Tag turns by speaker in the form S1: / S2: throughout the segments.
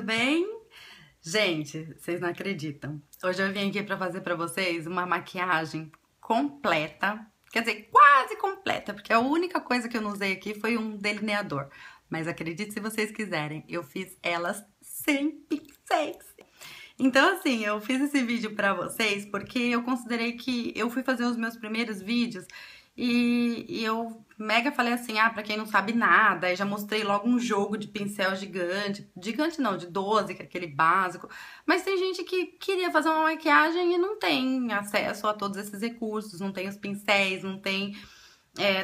S1: bem? Gente, vocês não acreditam. Hoje eu vim aqui pra fazer pra vocês uma maquiagem completa. Quer dizer, quase completa, porque a única coisa que eu não usei aqui foi um delineador. Mas acredite se vocês quiserem, eu fiz elas sem pincéis. Então, assim, eu fiz esse vídeo pra vocês porque eu considerei que eu fui fazer os meus primeiros vídeos e eu mega falei assim, pra quem não sabe nada, aí já mostrei logo um jogo de pincel gigante, gigante não, de 12, que é aquele básico, mas tem gente que queria fazer uma maquiagem e não tem acesso a todos esses recursos, não tem os pincéis, não tem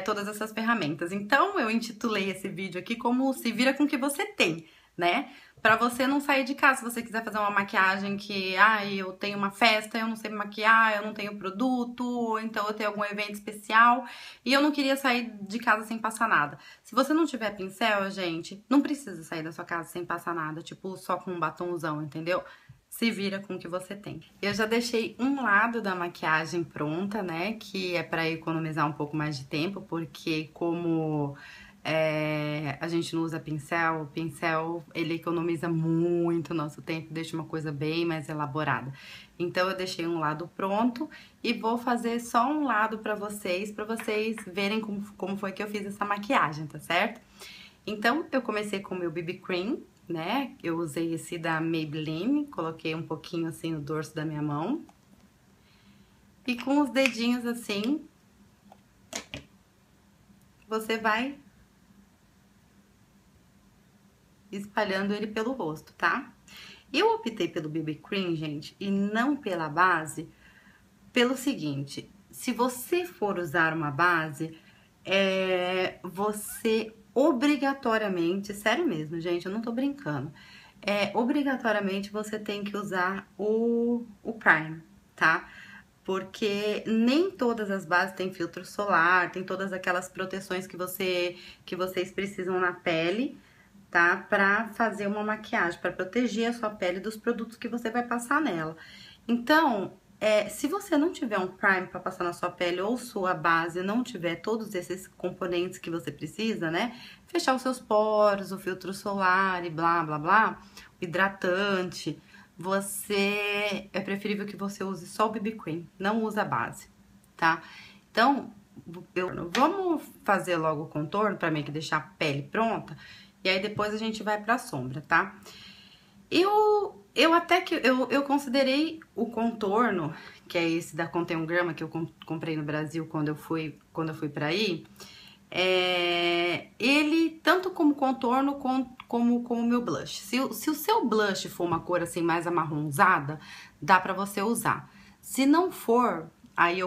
S1: todas essas ferramentas. Então, eu intitulei esse vídeo aqui como Se Vira Com O Que Você Tem, né? Pra você não sair de casa, se você quiser fazer uma maquiagem que, eu tenho uma festa, eu não sei me maquiar, eu não tenho produto, ou então eu tenho algum evento especial e eu não queria sair de casa sem passar nada. Se você não tiver pincel, gente, não precisa sair da sua casa sem passar nada, tipo, só com um batomzão, entendeu? Se vira com o que você tem. Eu já deixei um lado da maquiagem pronta, né? Que é pra economizar um pouco mais de tempo, porque como a gente não usa pincel, o pincel ele economiza muito nosso tempo, deixa uma coisa bem mais elaborada. Então eu deixei um lado pronto e vou fazer só um lado pra vocês verem como foi que eu fiz essa maquiagem, tá certo? Então, eu comecei com o meu BB Cream, né? Eu usei esse da Maybelline, coloquei um pouquinho assim no dorso da minha mão. E com os dedinhos assim, você vai espalhando ele pelo rosto, tá? Eu optei pelo BB Cream, gente, e não pela base, pelo seguinte, se você for usar uma base, você obrigatoriamente, sério mesmo, gente, eu não tô brincando, obrigatoriamente você tem que usar o Prime, tá? Porque nem todas as bases têm filtro solar, tem todas aquelas proteções que vocês precisam na pele, tá? Pra fazer uma maquiagem, pra proteger a sua pele dos produtos que você vai passar nela. Então, se você não tiver um prime pra passar na sua pele ou sua base não tiver todos esses componentes que você precisa, né? Fechar os seus poros, o filtro solar e blá, blá, blá, o hidratante, é preferível que você use só o BB Cream, não usa a base, tá? Então, vamos fazer logo o contorno pra meio que deixar a pele pronta e aí depois a gente vai pra sombra, tá? Eu considerei o contorno, que é esse da Contém Grama, que eu comprei no Brasil quando eu fui pra aí, ele tanto como contorno como o meu blush. Se o seu blush for uma cor assim mais amarronzada, dá pra você usar. Se não for, aí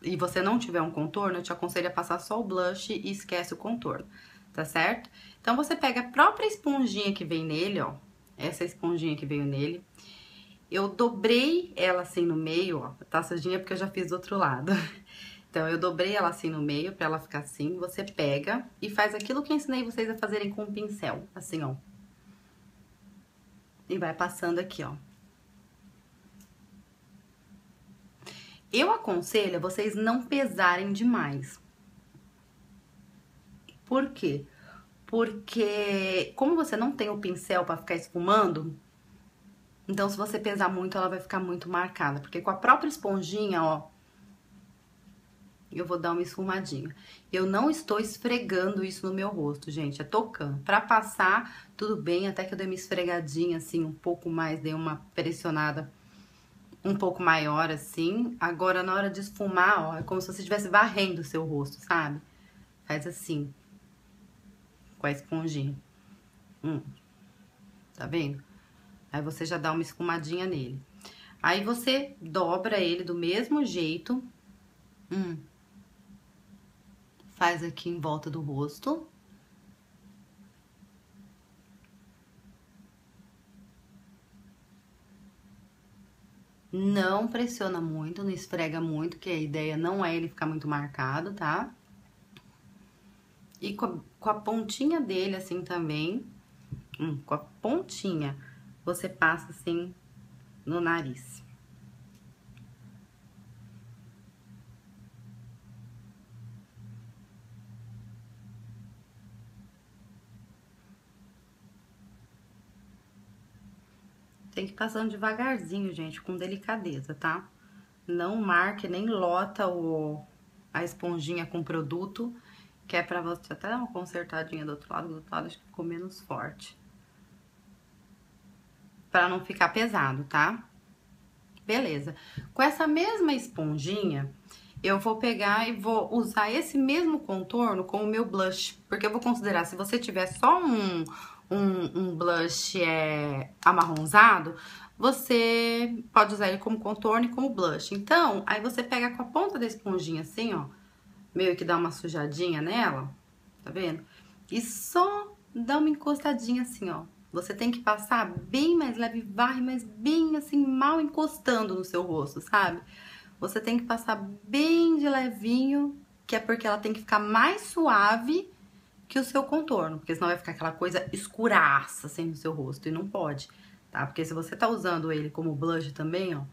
S1: e você não tiver um contorno, eu te aconselho a passar só o blush e esquece o contorno, tá certo? Então, você pega a própria esponjinha que vem nele, ó, essa esponjinha que veio nele, eu dobrei ela assim no meio, ó, taçadinha porque eu já fiz do outro lado. Então, eu dobrei ela assim no meio pra ela ficar assim, você pega e faz aquilo que eu ensinei vocês a fazerem com o pincel, assim, ó. E vai passando aqui, ó. Eu aconselho a vocês não pesarem demais. Por quê? Porque como você não tem o pincel pra ficar esfumando, então se você pesar muito, ela vai ficar muito marcada. Porque com a própria esponjinha, ó, eu vou dar uma esfumadinha. Eu não estou esfregando isso no meu rosto, gente, é tocando. Pra passar, tudo bem, até que eu dei uma esfregadinha, assim, um pouco mais, dei uma pressionada um pouco maior, assim. Agora, na hora de esfumar, ó, é como se você estivesse varrendo o seu rosto, sabe? Faz assim, com a esponjinha. Tá vendo? Aí você já dá uma esfumadinha nele. Aí você dobra ele do mesmo jeito. Faz aqui em volta do rosto. Não pressiona muito, não esfrega muito, que a ideia não é ele ficar muito marcado, tá? E com a pontinha dele, assim, também, com a pontinha, você passa, assim, no nariz. tem que ir passando devagarzinho, gente, com delicadeza, tá? Não marque nem lota a esponjinha com produto, que é pra você até dar uma consertadinha do outro lado acho que ficou menos forte. Pra não ficar pesado, tá? Beleza. Com essa mesma esponjinha, eu vou pegar e vou usar esse mesmo contorno com o meu blush. Porque eu vou considerar, se você tiver só um blush amarronzado, você pode usar ele como contorno e como blush. Então, aí você pega com a ponta da esponjinha assim, ó, meio que dá uma sujadinha nela, tá vendo? E só dá uma encostadinha assim, ó. Você tem que passar bem mais leve, varre, mas bem assim, mal encostando no seu rosto, sabe? Você tem que passar bem de levinho, que é porque ela tem que ficar mais suave que o seu contorno, porque senão vai ficar aquela coisa escuraça assim no seu rosto, e não pode, tá? Porque se você tá usando ele como blush também, ó,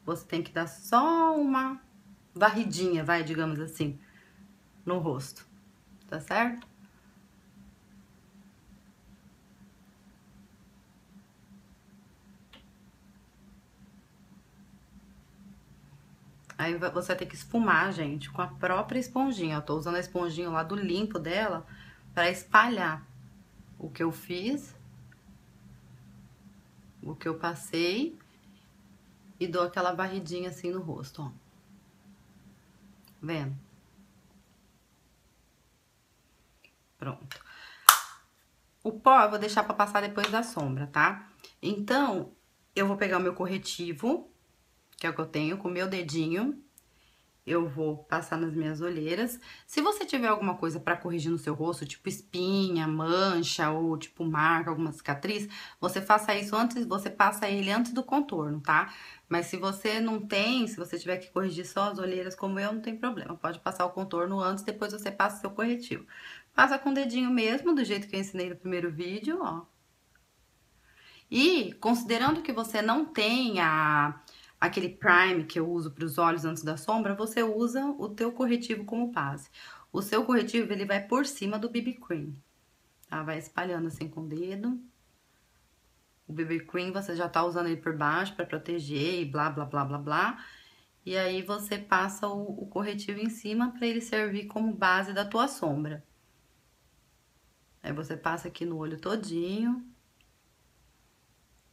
S1: você tem que dar só uma varridinha, vai, digamos assim, no rosto, tá certo? Aí você vai ter que esfumar, gente, com a própria esponjinha. Eu tô usando a esponjinha lá do limpo dela pra espalhar o que eu fiz, o que eu passei e dou aquela varridinha assim no rosto, ó. Vendo? Pronto. O pó eu vou deixar pra passar depois da sombra, tá? Então, eu vou pegar o meu corretivo, que é o que eu tenho, com o meu dedinho. Eu vou passar nas minhas olheiras. Se você tiver alguma coisa pra corrigir no seu rosto, tipo espinha, mancha ou tipo marca, alguma cicatriz, você faça isso antes, você passa ele antes do contorno, tá? Mas se você não tem, se você tiver que corrigir só as olheiras como eu, não tem problema. Pode passar o contorno antes, depois você passa o seu corretivo. Passa com o dedinho mesmo, do jeito que eu ensinei no primeiro vídeo, ó. E, considerando que você não tem aquele prime que eu uso para os olhos antes da sombra, você usa o teu corretivo como base. O seu corretivo, ele vai por cima do BB Cream, tá? Vai espalhando assim com o dedo. O BB Cream, você já tá usando ele por baixo para proteger e blá, blá, blá, blá, blá. E aí, você passa o corretivo em cima para ele servir como base da tua sombra. Aí, você passa aqui no olho todinho.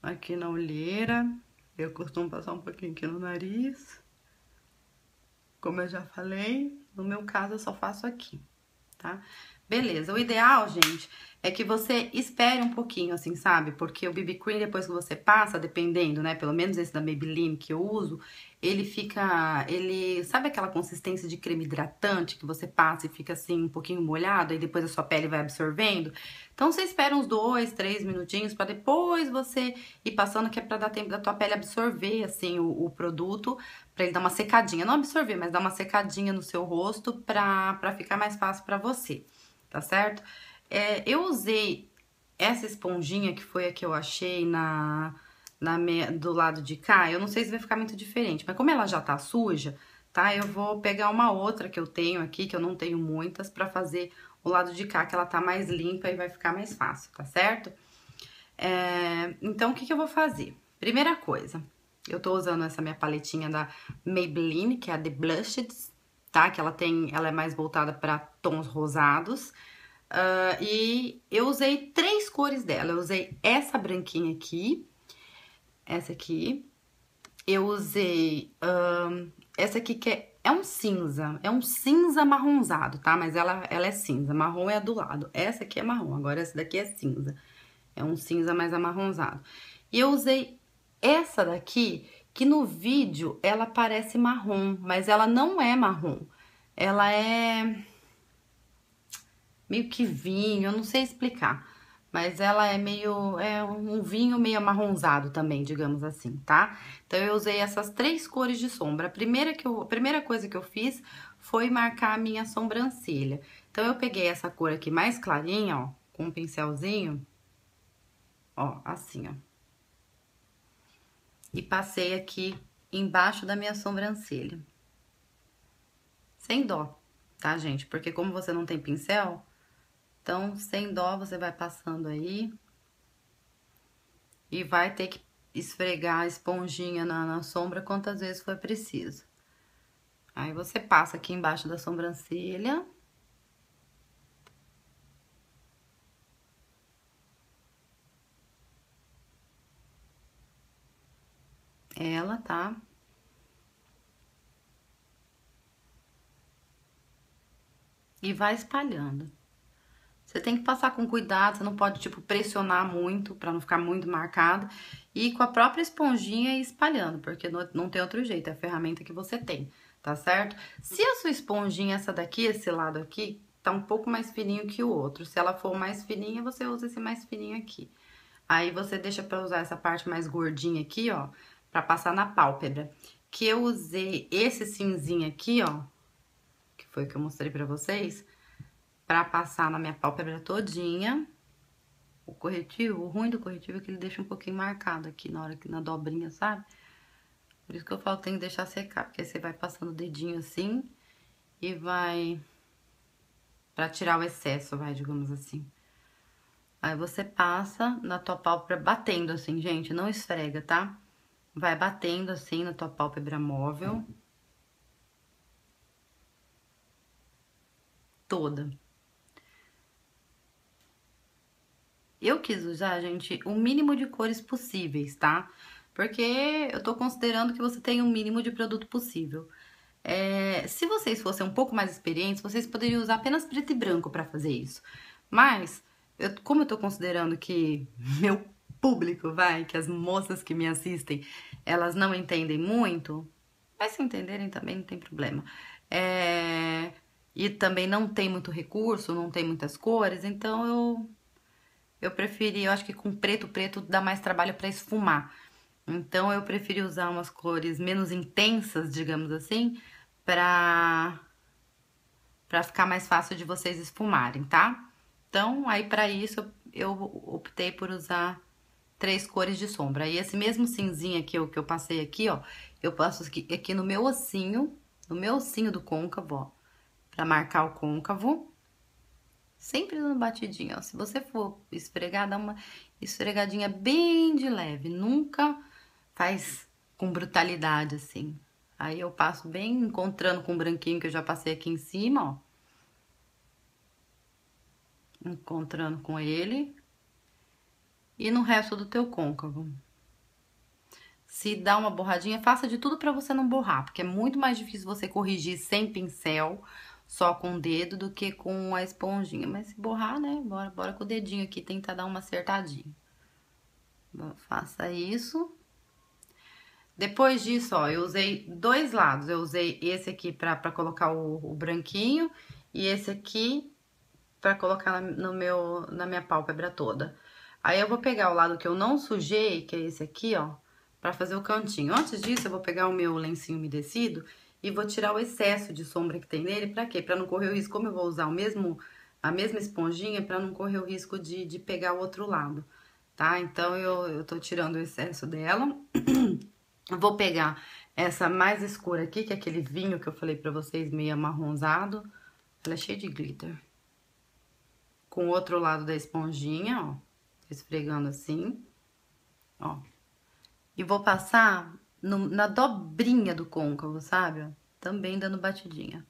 S1: Aqui na olheira, eu costumo passar um pouquinho aqui no nariz. Como eu já falei, no meu caso eu só faço aqui, tá? Beleza, o ideal, gente, é que você espere um pouquinho, assim, sabe? Porque o BB Cream, depois que você passa, dependendo, né? Pelo menos esse da Maybelline que eu uso, ele fica... Sabe aquela consistência de creme hidratante que você passa e fica, assim, um pouquinho molhado? E depois a sua pele vai absorvendo? Então, você espera uns 2, 3 minutinhos pra depois você ir passando, que é pra dar tempo da tua pele absorver, assim, o produto, pra ele dar uma secadinha. Não absorver, mas dar uma secadinha no seu rosto pra ficar mais fácil pra você. Tá certo? Eu usei essa esponjinha que foi a que eu achei do lado de cá. Eu não sei se vai ficar muito diferente, mas como ela já tá suja, tá? Eu vou pegar uma outra que eu tenho aqui, que eu não tenho muitas, pra fazer o lado de cá, que ela tá mais limpa e vai ficar mais fácil, tá certo? Então, o que eu vou fazer? Primeira coisa, eu tô usando essa minha paletinha da Maybelline, que é a The Blushed, tá? Que ela é mais voltada pra tons rosados. E eu usei 3 cores dela. Eu usei essa branquinha aqui, essa aqui. Eu usei essa aqui que é um cinza marronzado, tá? Mas ela é cinza, marrom é a do lado. Essa aqui é marrom, agora essa daqui é cinza. É um cinza mais amarronzado. E eu usei essa daqui, que no vídeo ela parece marrom, mas ela não é marrom. Ela é meio que vinho, eu não sei explicar. Mas ela é um vinho meio amarronzado também, digamos assim, tá? Então, eu usei essas 3 cores de sombra. A primeira coisa que eu fiz foi marcar a minha sobrancelha. Então, eu peguei essa cor aqui mais clarinha, ó, com um pincelzinho, ó, assim, ó. E passei aqui embaixo da minha sobrancelha. Sem dó, tá, gente? Porque como você não tem pincel, então, sem dó, você vai passando aí. E vai ter que esfregar a esponjinha na sombra quantas vezes for preciso. Aí você passa aqui embaixo da sobrancelha. Ela, tá? E vai espalhando. Você tem que passar com cuidado, você não pode, tipo, pressionar muito pra não ficar muito marcado. E com a própria esponjinha ir espalhando, porque não tem outro jeito, é a ferramenta que você tem, tá certo? Se a sua esponjinha, essa daqui, esse lado aqui, tá um pouco mais fininho que o outro. Se ela for mais fininha, você usa esse mais fininho aqui. Aí você deixa pra usar essa parte mais gordinha aqui, ó, pra passar na pálpebra. Que eu usei esse cinzinho aqui, ó, que foi o que eu mostrei pra vocês, pra passar na minha pálpebra todinha. O corretivo, o ruim do corretivo é que ele deixa um pouquinho marcado aqui na hora que na dobrinha, sabe? Por isso que eu falo que tem que deixar secar, porque aí você vai passando o dedinho assim e vai pra tirar o excesso, vai, digamos assim. Aí você passa na tua pálpebra batendo assim, gente, não esfrega, tá? Vai batendo assim na tua pálpebra móvel. Toda. Eu quis usar, gente, o mínimo de cores possíveis, tá? Porque eu tô considerando que você tem o mínimo de produto possível. Se vocês fossem um pouco mais experientes, vocês poderiam usar apenas preto e branco pra fazer isso. Mas, como eu tô considerando que meu público, que as moças que me assistem, elas não entendem muito, mas se entenderem também não tem problema. E também não tem muito recurso, não tem muitas cores, então eu preferi, eu acho que com preto dá mais trabalho pra esfumar. Então eu preferi usar umas cores menos intensas, digamos assim, pra ficar mais fácil de vocês esfumarem, tá? Então, aí pra isso eu optei por usar 3 cores de sombra. E esse mesmo cinzinho aqui, que eu passei aqui, ó, eu passo aqui no meu ossinho do côncavo, ó, pra marcar o côncavo. Sempre dando batidinha, ó. Se você for esfregar, dá uma esfregadinha bem de leve. Nunca faz com brutalidade, assim. Aí eu passo bem encontrando com o branquinho que eu já passei aqui em cima, ó. Encontrando com ele. E no resto do teu côncavo. Se dá uma borradinha, faça de tudo pra você não borrar. Porque é muito mais difícil você corrigir sem pincel, só com o dedo, do que com a esponjinha. Mas se borrar, né? Bora com o dedinho aqui, tentar dar uma acertadinha. Bom, faça isso. Depois disso, ó, eu usei 2 lados. Eu usei esse aqui pra colocar o branquinho e esse aqui pra colocar na minha pálpebra toda. Aí eu vou pegar o lado que eu não sujei, que é esse aqui, ó, pra fazer o cantinho. Antes disso, eu vou pegar o meu lencinho umedecido e vou tirar o excesso de sombra que tem nele. Pra quê? Pra não correr o risco, como eu vou usar a mesma esponjinha, pra não correr o risco de pegar o outro lado, tá? Então, eu tô tirando o excesso dela. Vou pegar essa mais escura aqui, que é aquele vinho que eu falei pra vocês, meio amarronzado. Ela é cheia de glitter. Com o outro lado da esponjinha, ó, esfregando assim, ó. E vou passar na dobrinha do côncavo, sabe? Também dando batidinha.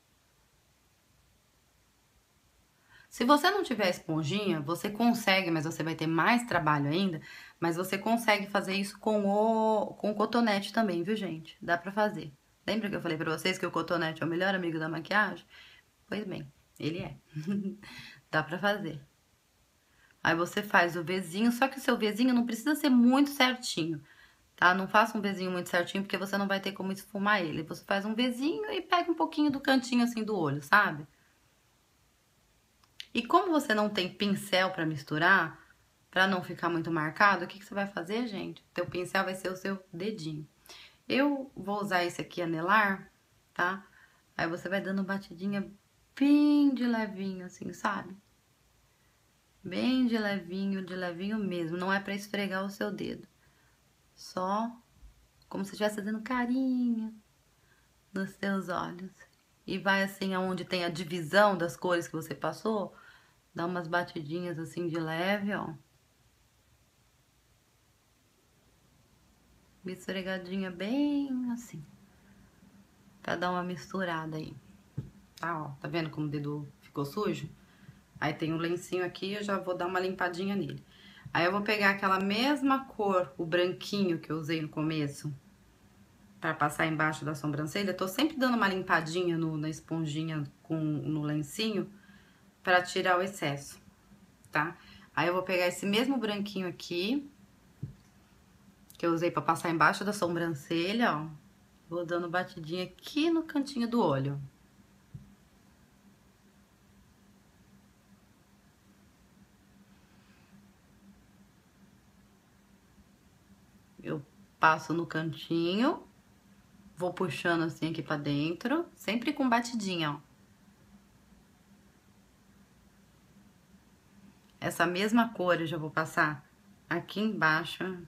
S1: Se você não tiver esponjinha, você consegue, mas você vai ter mais trabalho ainda, mas você consegue fazer isso com o cotonete também, viu, gente? Dá pra fazer. Lembra que eu falei pra vocês que o cotonete é o melhor amigo da maquiagem? Pois bem, ele é. Dá pra fazer. Aí você faz o Vzinho, só que o seu Vzinho não precisa ser muito certinho, tá? Não faça um Vzinho muito certinho, porque você não vai ter como esfumar ele. Você faz um Vzinho e pega um pouquinho do cantinho assim do olho, sabe? E como você não tem pincel pra misturar, pra não ficar muito marcado, o que você vai fazer, gente? Teu pincel vai ser o seu dedinho. Eu vou usar esse aqui, anelar, tá? Aí você vai dando batidinha bem de levinho, assim, sabe? Bem de levinho mesmo. Não é pra esfregar o seu dedo. Só como se estivesse fazendo carinho nos seus olhos. E vai assim aonde tem a divisão das cores que você passou. Dá umas batidinhas assim de leve, ó. Misturegadinha bem assim. Pra dar uma misturada aí. Tá, ó. Tá vendo como o dedo ficou sujo? Aí tem um lencinho aqui, eu já vou dar uma limpadinha nele. Aí eu vou pegar aquela mesma cor, o branquinho que eu usei no começo, pra passar embaixo da sobrancelha. Eu tô sempre dando uma limpadinha na esponjinha no lencinho pra tirar o excesso, tá? Aí eu vou pegar esse mesmo branquinho aqui, que eu usei pra passar embaixo da sobrancelha, ó. Vou dando batidinha aqui no cantinho do olho. Eu passo no cantinho, vou puxando assim aqui pra dentro, sempre com batidinha, ó. Essa mesma cor eu já vou passar aqui embaixo.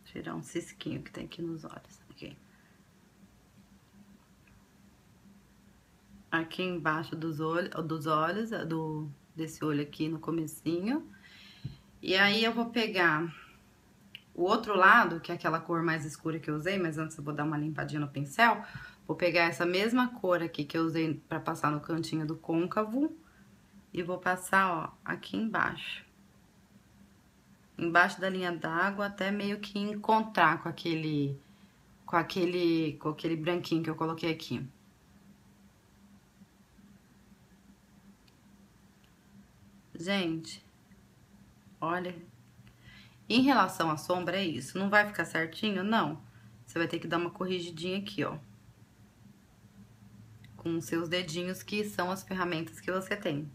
S1: Tirar um cisquinho que tem aqui nos olhos. Aqui. Aqui embaixo dos olhos, desse olho aqui no comecinho. E aí eu vou pegar o outro lado, que é aquela cor mais escura que eu usei, mas antes eu vou dar uma limpadinha no pincel. Vou pegar essa mesma cor aqui que eu usei pra passar no cantinho do côncavo e vou passar, ó, aqui embaixo. Embaixo da linha d'água, até meio que encontrar com aquele branquinho que eu coloquei aqui. Gente, olha, em relação à sombra é isso, não vai ficar certinho? Não. Você vai ter que dar uma corrigidinha aqui, ó. Com os seus dedinhos, que são as ferramentas que você tem.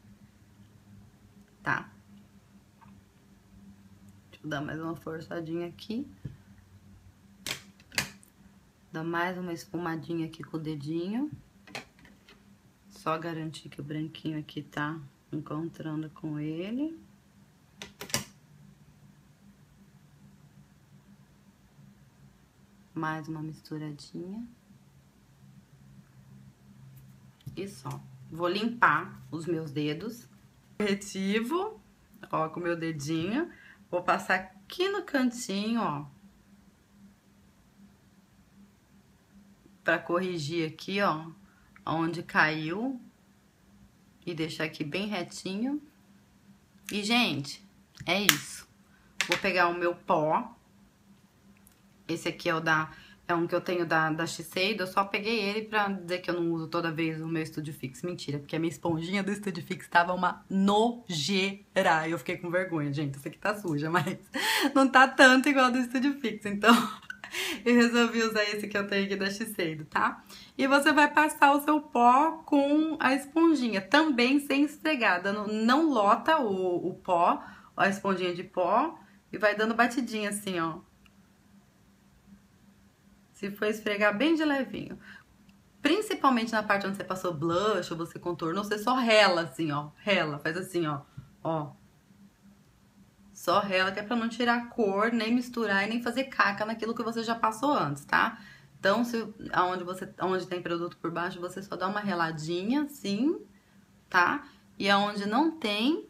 S1: Tá? Deixa eu dar mais uma forçadinha aqui. Dá mais uma espumadinha aqui com o dedinho. Só garantir que o branquinho aqui tá encontrando com ele. Mais uma misturadinha. E só. Vou limpar os meus dedos. Corretivo, ó, com o meu dedinho. Vou passar aqui no cantinho, ó. Pra corrigir aqui, ó, onde caiu. E deixar aqui bem retinho. E, gente, é isso. Vou pegar o meu pó. Esse aqui é um que eu tenho da Shiseido. Eu só peguei ele pra dizer que eu não uso toda vez o meu Studio Fix. Mentira, porque a minha esponjinha do Studio Fix tava uma nojeira. Eu fiquei com vergonha, gente. Essa aqui tá suja, mas não tá tanto igual a do Studio Fix. Então, eu resolvi usar esse que eu tenho aqui da Shiseido, tá? E você vai passar o seu pó com a esponjinha, também sem esfregada. Não lota o pó, a esponjinha de pó, e vai dando batidinha assim, ó. Se for esfregar bem de levinho. Principalmente na parte onde você passou blush ou você contornou, você só rela assim, ó. Rela, faz assim, ó. Ó. Só rela, que é pra não tirar a cor, nem misturar e nem fazer caca naquilo que você já passou antes, tá? Então, aonde tem produto por baixo, você só dá uma reladinha, assim, tá? E aonde não tem,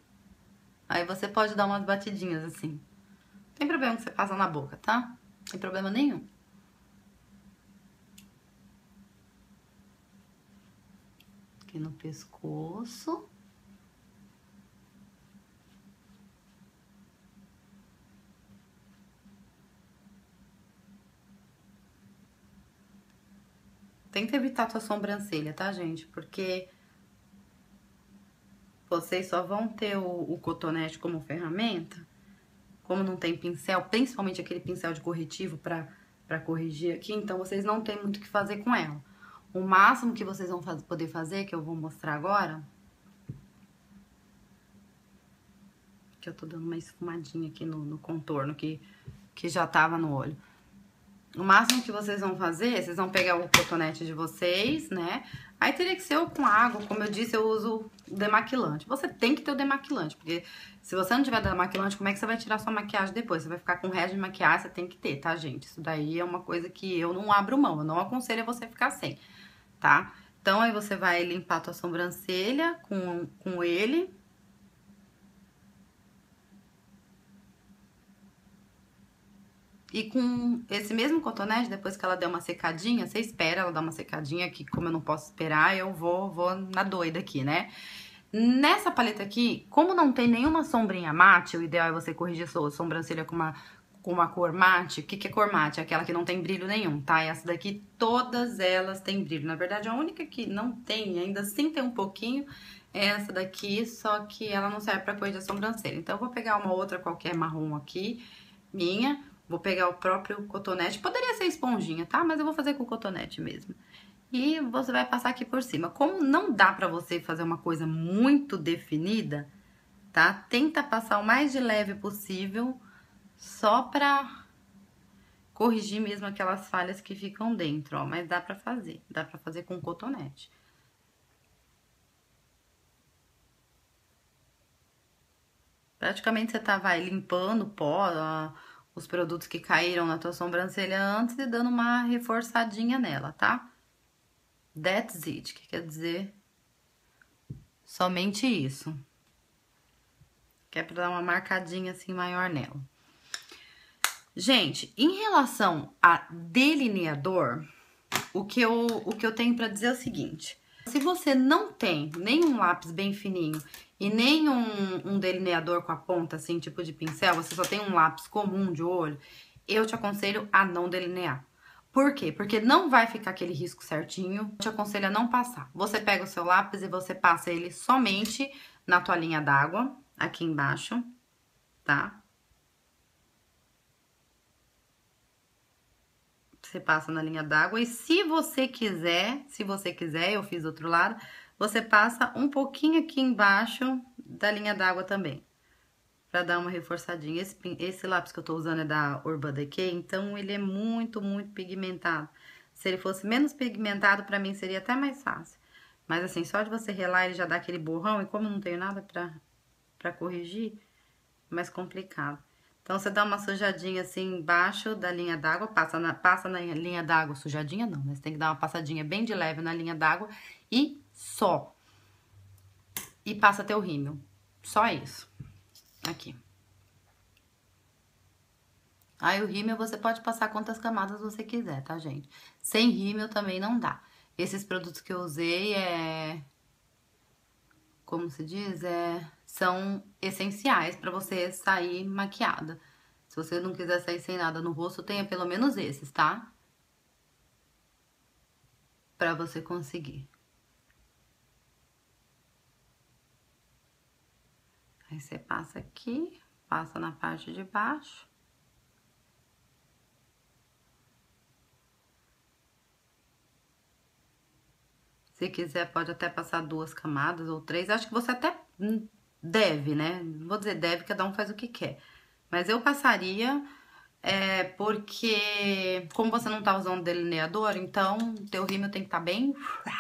S1: aí você pode dar umas batidinhas, assim. Não tem problema que você passa na boca, tá? Não tem problema nenhum. Aqui no pescoço. Tenta evitar sua sobrancelha, tá, gente? Porque vocês só vão ter o cotonete como ferramenta. Como não tem pincel, principalmente aquele pincel de corretivo pra corrigir aqui, então vocês não tem muito o que fazer com ela. O máximo que vocês vão poder fazer, que eu vou mostrar agora, que eu tô dando uma esfumadinha aqui no contorno que já tava no olho. O máximo que vocês vão fazer, vocês vão pegar o cotonete de vocês, né? Aí teria que ser com água, como eu disse, eu uso o demaquilante. Você tem que ter o demaquilante, porque se você não tiver demaquilante, como é que você vai tirar sua maquiagem depois? Você vai ficar com o resto de maquiagem, você tem que ter, tá, gente? Isso daí é uma coisa que eu não abro mão, eu não aconselho a você ficar sem, tá? Então, aí você vai limpar a tua sobrancelha com ele. E com esse mesmo cotonete, depois que ela der uma secadinha, você espera ela dar uma secadinha, que como eu não posso esperar, eu vou na doida aqui, né? Nessa paleta aqui, como não tem nenhuma sombrinha mate, o ideal é você corrigir a sua sobrancelha com uma cor mate. O que é cor mate? Aquela que não tem brilho nenhum, tá? Essa daqui, todas elas têm brilho. Na verdade, a única que não tem, ainda assim tem um pouquinho, é essa daqui, só que ela não serve pra corrigir a sobrancelha. Então, eu vou pegar uma outra qualquer marrom aqui, minha. Vou pegar o próprio cotonete, poderia ser esponjinha, tá? Mas eu vou fazer com cotonete mesmo. E você vai passar aqui por cima. Como não dá pra você fazer uma coisa muito definida, tá? Tenta passar o mais de leve possível, só pra corrigir mesmo aquelas falhas que ficam dentro, ó. Mas dá pra fazer com cotonete. Praticamente você vai limpando o pó, os produtos que caíram na tua sobrancelha antes e dando uma reforçadinha nela, tá? That's it, que quer dizer somente isso. Que é pra dar uma marcadinha assim maior nela. Gente, em relação a delineador, o que eu tenho pra dizer é o seguinte. Se você não tem nenhum lápis bem fininho e nem um delineador com a ponta assim, tipo de pincel, você só tem um lápis comum de olho, eu te aconselho a não delinear. Por quê? Porque não vai ficar aquele risco certinho, eu te aconselho a não passar. Você pega o seu lápis e você passa ele somente na tua linha d'água, aqui embaixo, tá? Você passa na linha d'água e se você quiser, eu fiz do outro lado, você passa um pouquinho aqui embaixo da linha d'água também, pra dar uma reforçadinha. Esse lápis que eu tô usando é da Urban Decay, então ele é muito, muito pigmentado. Se ele fosse menos pigmentado, pra mim seria até mais fácil. Mas assim, só de você relar ele já dá aquele borrão, e como eu não tenho nada pra corrigir, é mais complicado. Então, você dá uma sujadinha assim embaixo da linha d'água, passa na linha d'água, sujadinha não, mas tem que dar uma passadinha bem de leve na linha d'água e só. E passa teu rímel, só isso, aqui. Aí o rímel você pode passar quantas camadas você quiser, tá, gente? Sem rímel também não dá. Esses produtos que eu usei como se diz, são essenciais pra você sair maquiada. Se você não quiser sair sem nada no rosto, tenha pelo menos esses, tá? Pra você conseguir. Aí você passa aqui, passa na parte de baixo. Se quiser, pode até passar 2 camadas ou 3. Acho que você até deve, né? Não vou dizer deve, cada um faz o que quer. Mas eu passaria, porque como você não tá usando delineador, então teu rímel tem que estar bem...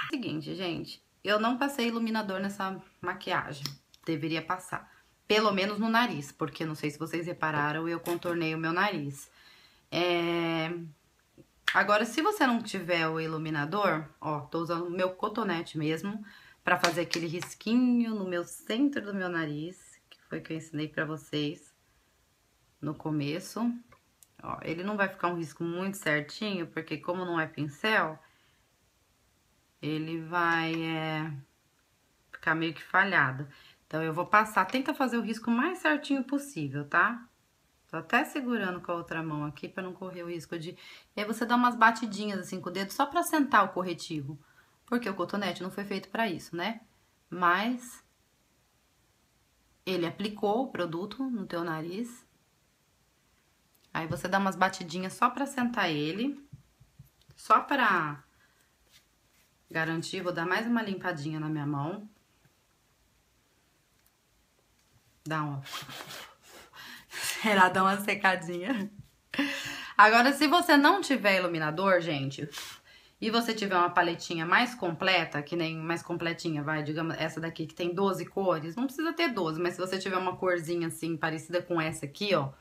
S1: Seguinte, gente, eu não passei iluminador nessa maquiagem. Deveria passar. Pelo menos no nariz, porque não sei se vocês repararam, eu contornei o meu nariz. Agora, se você não tiver o iluminador, ó, tô usando o meu cotonete mesmo, pra fazer aquele risquinho no meu centro do meu nariz, que foi que eu ensinei pra vocês no começo. Ó, ele não vai ficar um risco muito certinho, porque como não é pincel, ele vai ficar meio que falhado. Então, eu vou passar, tenta fazer o risco mais certinho possível, tá? Tô até segurando com a outra mão aqui pra não correr o risco de... E aí você dá umas batidinhas assim com o dedo só pra sentar o corretivo. Porque o cotonete não foi feito pra isso, né? Mas ele aplicou o produto no teu nariz. Aí você dá umas batidinhas só pra sentar ele. Só pra garantir, vou dar mais uma limpadinha na minha mão. Dá uma... Será dar uma secadinha. Agora, se você não tiver iluminador, gente, e você tiver uma paletinha mais completa, que nem mais completinha, vai, digamos, essa daqui que tem 12 cores, não precisa ter 12, mas se você tiver uma corzinha assim, parecida com essa aqui, ó,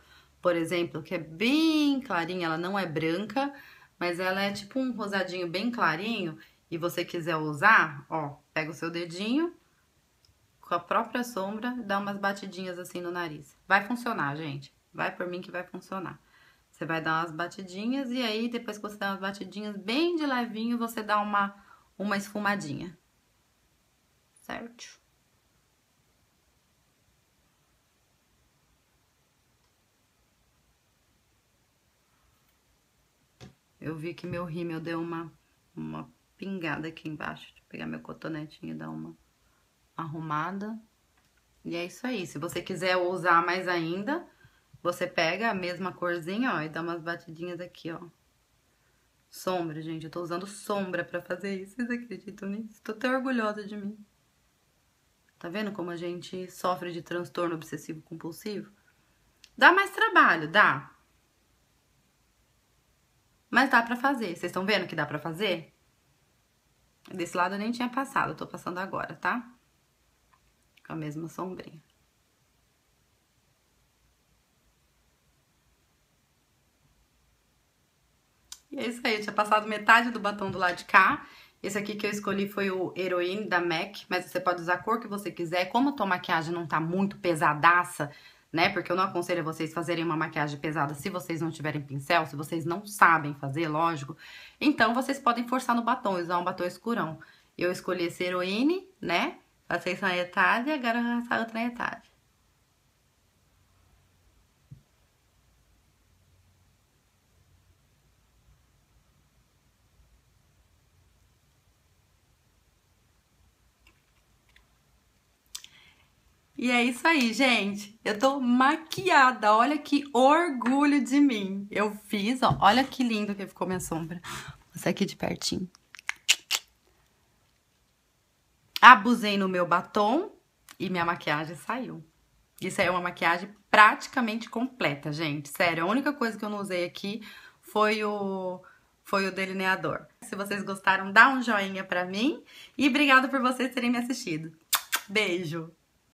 S1: por exemplo, que é bem clarinha, ela não é branca, mas ela é tipo um rosadinho bem clarinho, e você quiser usar, ó, pega o seu dedinho com a própria sombra, dá umas batidinhas assim no nariz. Vai funcionar, gente. Vai por mim que vai funcionar. Você vai dar umas batidinhas e aí, depois que você dá umas batidinhas bem de levinho, você dá uma esfumadinha. Certo? Eu vi que meu rímel deu uma pingada aqui embaixo. Deixa eu pegar meu cotonetinho e dar uma arrumada. E é isso aí. Se você quiser usar mais ainda, você pega a mesma corzinha, ó, e dá umas batidinhas aqui, ó. Sombra, gente. Eu tô usando sombra pra fazer isso. Vocês acreditam nisso? Tô até orgulhosa de mim. Tá vendo como a gente sofre de transtorno obsessivo compulsivo? Dá mais trabalho, dá. Mas dá pra fazer. Vocês estão vendo que dá pra fazer? Desse lado eu nem tinha passado, eu tô passando agora, tá? Com a mesma sombrinha. E é isso aí, eu tinha passado metade do batom do lado de cá. Esse aqui que eu escolhi foi o Heroine da MAC, mas você pode usar a cor que você quiser. Como a tua maquiagem não tá muito pesadaça, né? Porque eu não aconselho vocês fazerem uma maquiagem pesada se vocês não tiverem pincel, se vocês não sabem fazer, lógico. Então, vocês podem forçar no batom, usar um batom escurão. Eu escolhi esse Heroine, né? Passei essa metade e agora eu vou passar outra metade. E é isso aí, gente. Eu tô maquiada. Olha que orgulho de mim. Eu fiz, ó. Olha que lindo que ficou minha sombra. Vou mostrar aqui de pertinho. Abusei no meu batom e minha maquiagem saiu. Isso aí é uma maquiagem praticamente completa, gente. Sério, a única coisa que eu não usei aqui foi o delineador. Se vocês gostaram, dá um joinha pra mim. E obrigada por vocês terem me assistido. Beijo!